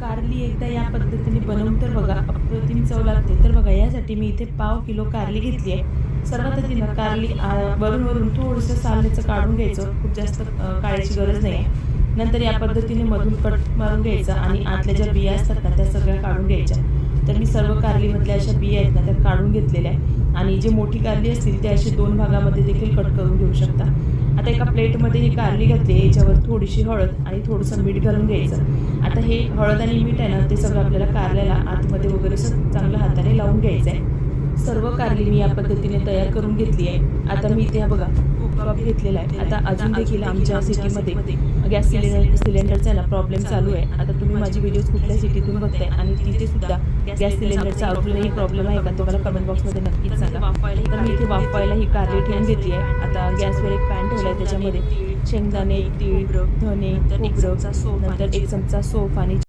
कारली एकदा या पद्धतीने बनवून तर बघा, अप्रतिम चव लागते. तर बघा यासाठी मी इथे पाव किलो कारली घेतली आहे. सर्वात आधी ना कारली वरून थोडंसं साल त्याचं काढून घ्यायचं. खूप जास्त काढायची गरज नाही आहे. नंतर या पद्धतीने मधून कट मारून घ्यायचं आणि आतल्या ज्या बिया असतात ना त्या सगळ्या काढून घ्यायच्या. तर मी सर्व कारलीमधल्या अशा बिया आहेत ना त्या काढून घेतलेल्या आहे आणि जी मोठी कारली असतील ते अशी 2 भागामध्ये देखील कट करून घेऊ शकता. आता एका प्लेटमध्ये ही कारली घातली, याच्यावर थोडीशी हळद आणि थोडंसं मीठ घालून घ्यायचं. आता हे हळद आणि मीठ आहे ना ते सगळं आपल्याला कारल्याला आतमध्ये वगैरे चांगलं हाताने लावून घ्यायचं आहे. सर्व कारली मी या पद्धतीने तयार करून घेतली आहे. आता मी इथे बघा कुकर घेतलेला आहे. आता अजून देखील आमच्या सिटीमध्ये गॅस सिलेंडरचा ना प्रॉब्लेम चालू आहे. आता तुम्ही माझी व्हिडिओज कुठल्या सिटीतून बघताय आणि तिथे सुद्धा गॅस सिलेंडरचा अजूनही प्रॉब्लेम आहे का, तुम्हाला कमेंट बॉक्समध्ये नक्कीच सांगा. तर मी इथे वाफवायला ही कारली ठेवून घेतली आहे. आता गॅसवर एक पॅन ठेवला आहे, त्याच्यामध्ये शेंगदाणे, तीळ, धने, खोबरं, नंतर 1 चमचा सोफ आणि